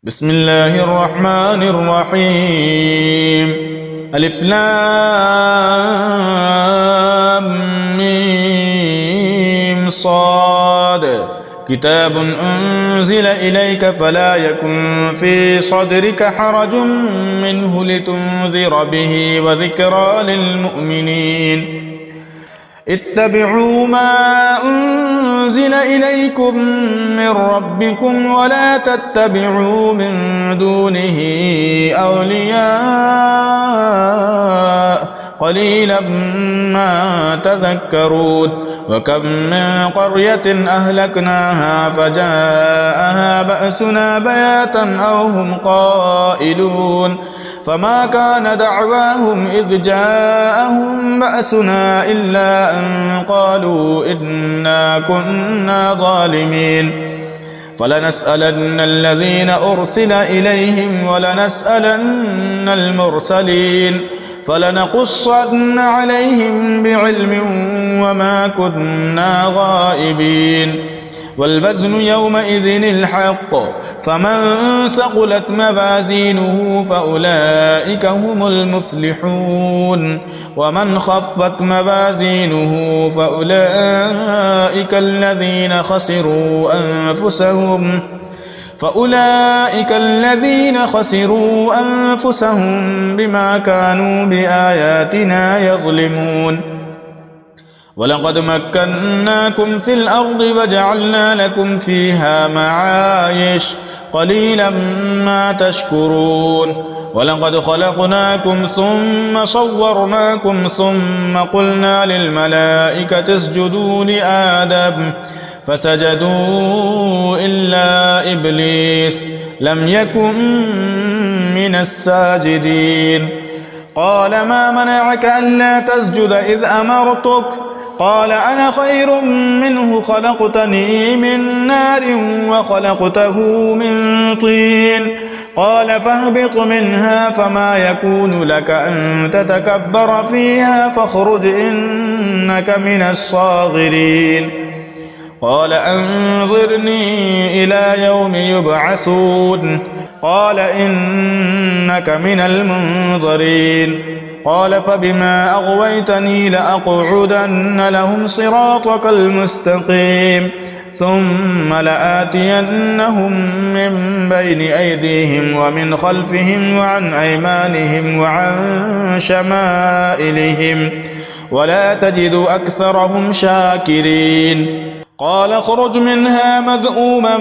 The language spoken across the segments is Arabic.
بسم الله الرحمن الرحيم ألف لام ميم صاد كتاب أنزل إليك فلا يكن في صدرك حرج منه لتنذر به وذكرى للمؤمنين اتبعوا ما أنزل إليكم من ربكم ولا تتبعوا من دونه أولياء قليلا ما تذكرون وكم من قرية أهلكناها فجاءها بأسنا بياتا أو هم قائلون فما كان دعواهم إذ جاءهم بأسنا إلا أن قالوا إنا كنا ظالمين فلنسألن الذين أرسل إليهم ولنسألن المرسلين فلنقصن عليهم بعلم وما كنا غائبين والوزن يومئذ الحق فمن ثقلت موازينه فأولئك هم المفلحون ومن خفت موازينه فأولئك الذين خسروا أنفسهم بما كانوا بآياتنا يظلمون ولقد مكناكم في الأرض وجعلنا لكم فيها معايش قليلا ما تشكرون ولقد خلقناكم ثم صورناكم ثم قلنا للملائكة اسجدوا لآدم فسجدوا إلا إبليس لم يكن من الساجدين قال ما منعك ألا تسجد إذ أمرتك قال أنا خير منه خلقتني من نار وخلقته من طين قال فاهبط منها فما يكون لك أن تتكبر فيها فاخرج إنك من الصاغرين قال أنظرني إلى يوم يبعثون قال إنك من المنظرين قال فبما أغويتني لأقعدن لهم صراطك المستقيم ثم لآتينهم من بين أيديهم ومن خلفهم وعن أيمانهم وعن شمائلهم ولا تجد أكثرهم شاكرين قال اخرج منها مذءوما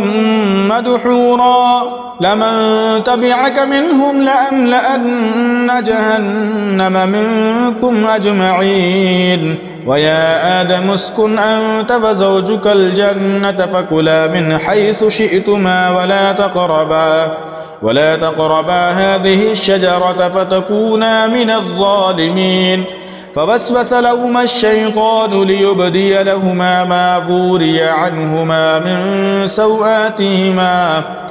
مدحورا لمن تبعك منهم لأملأن جهنم منكم أجمعين ويا آدم اسكن أنت وزوجك الجنة فكلا من حيث شئتما ولا تقربا هذه الشجرة فتكونا من الظالمين فوسوس لهما الشيطان ليبدي لهما ما بوري عنهما من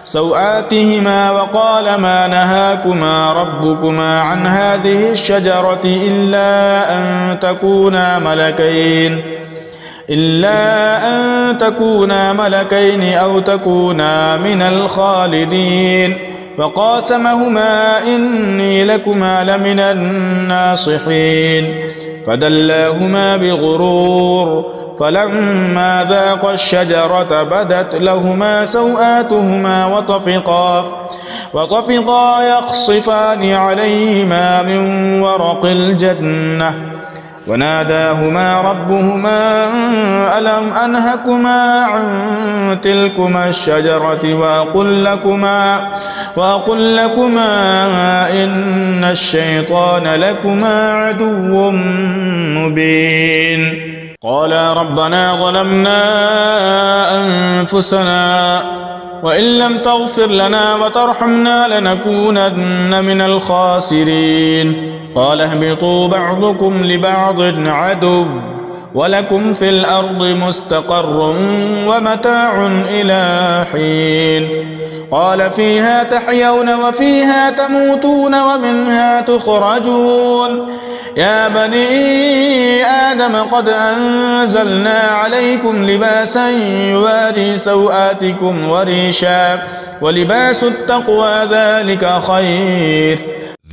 سوآتهما وقال ما نهاكما ربكما عن هذه الشجرة إلا أن تكونا ملكين أو تكونا من الخالدين فقاسمهما إني لكما لمن الناصحين فدلاهما بغرور فلما ذاقا الشجرة بدت لهما سوآتهما وطفقا يخصفان عليهما من ورق الجنة وناداهما ربهما ألم أنهكما عن تلكما الشجرة وأقل لكما إن الشيطان لكما عدو مبين قالا ربنا ظلمنا أنفسنا وإن لم تغفر لنا وترحمنا لنكونن من الخاسرين قال اهبطوا بعضكم لبعض عدو ولكم في الأرض مستقر ومتاع إلى حين قال فيها تحيون وفيها تموتون ومنها تخرجون يا بني آدم قد أنزلنا عليكم لباسا يواري سوآتكم وريشا ولباس التقوى ذلك خير.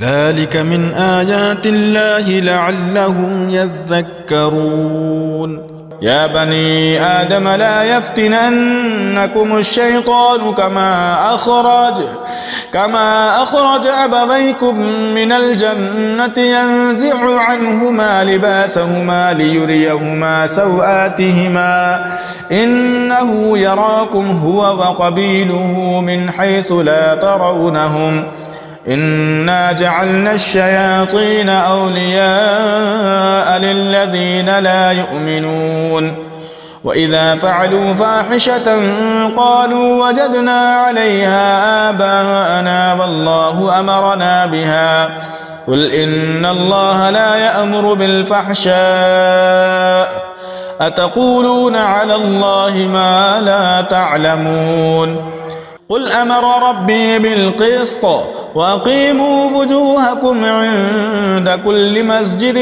ذلك من آيات الله لعلهم يذكرون. يا بني آدم لا يفتننكم الشيطان كما أخرج أبويكم من الجنة ينزع عنهما لباسهما ليريهما سوآتهما إنه يراكم هو وقبيله من حيث لا ترونهم إنا جعلنا الشياطين أولياء للذين لا يؤمنون وإذا فعلوا فاحشة قالوا وجدنا عليها آباءنا والله أمرنا بها قل إن الله لا يأمر بالفحشاء أتقولون على الله ما لا تعلمون قل أمر ربي بالقسط وأقيموا وجوهكم عند كل مسجد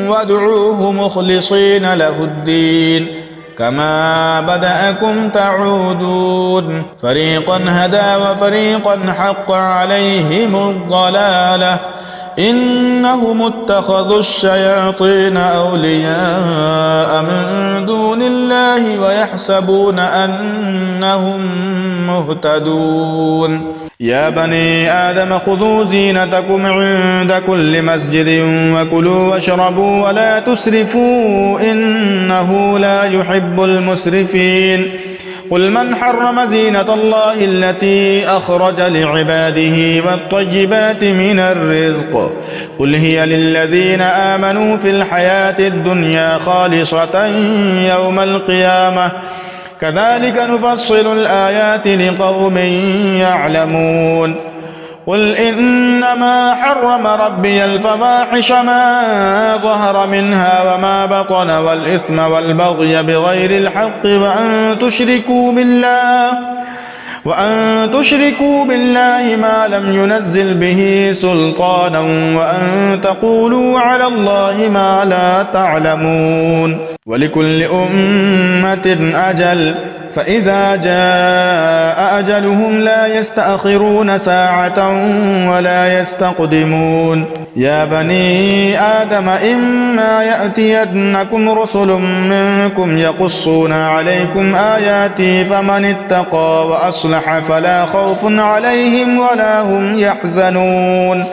وادعوه مخلصين له الدين كما بدأكم تعودون فريقا هدى وفريقا حق عليهم الضلالة إنهم اتخذوا الشياطين أولياء من دون الله ويحسبون أنهم مهتدون. يا بني آدم خذوا زينتكم عند كل مسجد وكلوا واشربوا ولا تسرفوا إنه لا يحب المسرفين قل من حرم زينة الله التي أخرج لعباده والطيبات من الرزق قل هي للذين آمنوا في الحياة الدنيا خالصة يوم القيامة كذلك نفصل الآيات لقوم يعلمون قل إنما حرم ربي الفواحش ما ظهر منها وما بطن والإثم والبغي بغير الحق وأن تشركوا بالله ما لم ينزل به سلطانا وأن تقولوا على الله ما لا تعلمون ولكل أمة أجل فإذا جاء أجلهم لا يستأخرون ساعة ولا يستقدمون. يا بني آدم إما يأتينكم رسل منكم يقصون عليكم آياتي فمن اتقى وأصلح فلا خوف عليهم ولا هم يحزنون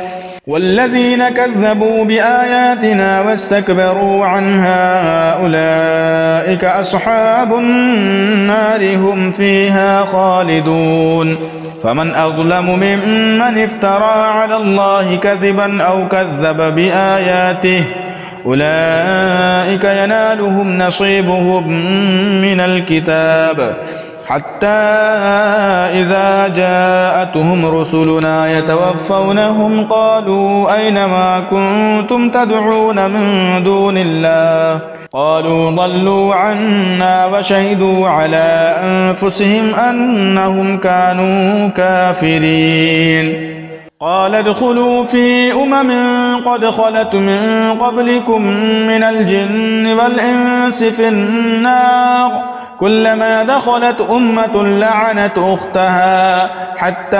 والذين كذبوا بآياتنا واستكبروا عنها أولئك أصحاب النار هم فيها خالدون. فمن أظلم ممن افترى على الله كذبا أو كذب بآياته أولئك ينالهم نصيبهم من الكتاب حتى إذا جاءتهم رسلنا يتوفونهم قالوا أين ما كنتم تدعون من دون الله قالوا ضلوا عنا وشهدوا على أنفسهم أنهم كانوا كافرين. قال ادخلوا في قد خلت من قبلكم من الجن والإنس في النار كلما دخلت أمة لعنت أختها حتى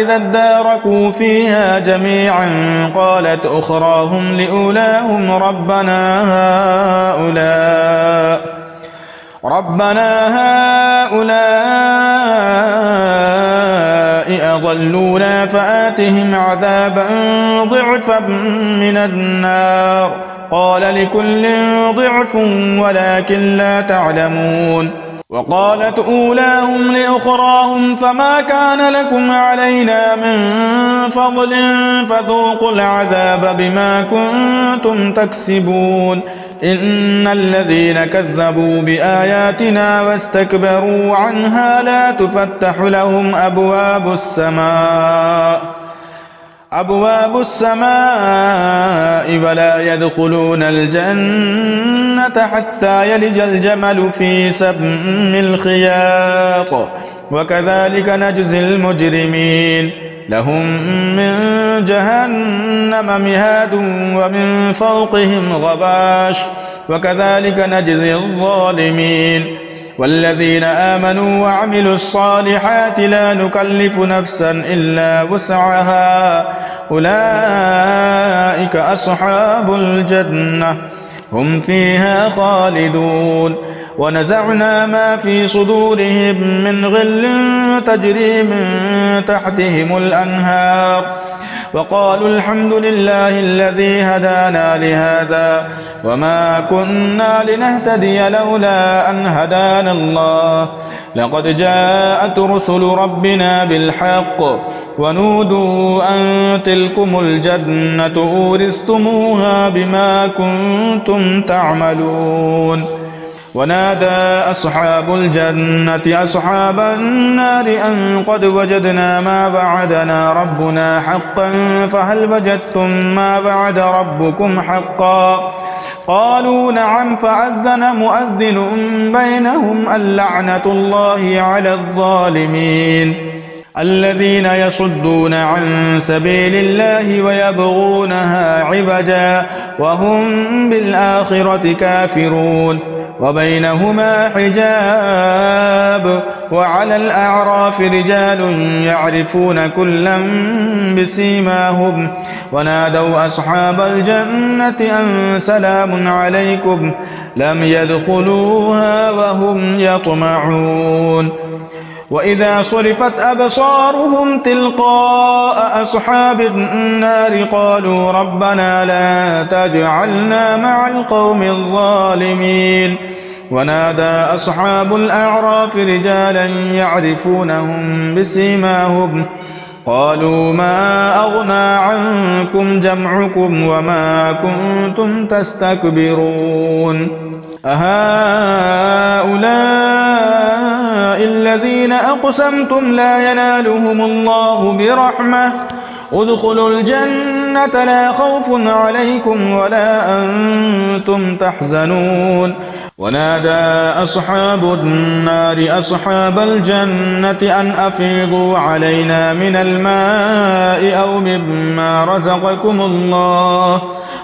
إذا اداركوا فيها جميعا قالت أخراهم لأولاهم ربنا هؤلاء أضلونا فآتهم عذابا ضعفا من النار قال لكل ضعف ولكن لا تعلمون. وقالت أولاهم لأخراهم فما كان لكم علينا من فضل فذوقوا العذاب بما كنتم تكسبون. إن الذين كذبوا بآياتنا واستكبروا عنها لا تفتح لهم أبواب السماء ولا يدخلون الجنة حتى يلج الجمل في سم الخياط وكذلك نجزي المجرمين. لهم من جهنم مهاد ومن فوقهم غباش وكذلك نجزي الظالمين. والذين آمنوا وعملوا الصالحات لا نكلف نفسا إلا وسعها أولئك أصحاب الجنة هم فيها خالدون ونزعنا ما في صدورهم من غل تجري من تحتهم الأنهار وقالوا الحمد لله الذي هدانا لهذا وما كنا لنهتدي لولا أن هدانا الله لقد جاءت رسل ربنا بالحق ونودوا أن تلكم الجنة أورثتموها بما كنتم تعملون ونادى أصحاب الجنة أصحاب النار أن قد وجدنا ما وعدنا ربنا حقا فهل وجدتم ما وعد ربكم حقا قالوا نعم فأذن مؤذن بينهم اللعنة الله على الظالمين الذين يصدون عن سبيل الله ويبغونها عوجا وهم بالآخرة كافرون وبينهما حجاب وعلى الأعراف رجال يعرفون كلا بسيماهم ونادوا أصحاب الجنة أن سلام عليكم لم يدخلوها وهم يطمعون وإذا صرفت أبصارهم تلقاء أصحاب النار قالوا ربنا لا تجعلنا مع القوم الظالمين ونادى أصحاب الأعراف رجالا يعرفونهم بسيماهم قالوا ما أغنى عنكم جمعكم وما كنتم تستكبرون أهؤلاء الذين أقسمتم لا ينالهم الله برحمة ادخلوا الجنة لا خوف عليكم ولا أنتم تحزنون ونادى أصحاب النار أصحاب الجنة أن أفيضوا علينا من الماء أو مما رزقكم الله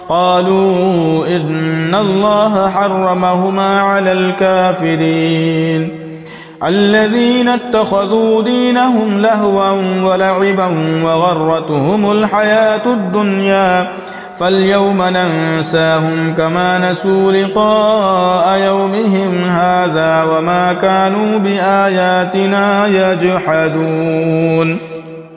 قالوا إن الله حرمهما على الكافرين الذين اتخذوا دينهم لهوا ولعبا وغرتهم الحياة الدنيا فاليوم ننساهم كما نسوا لقاء يومهم هذا وما كانوا بآياتنا يجحدون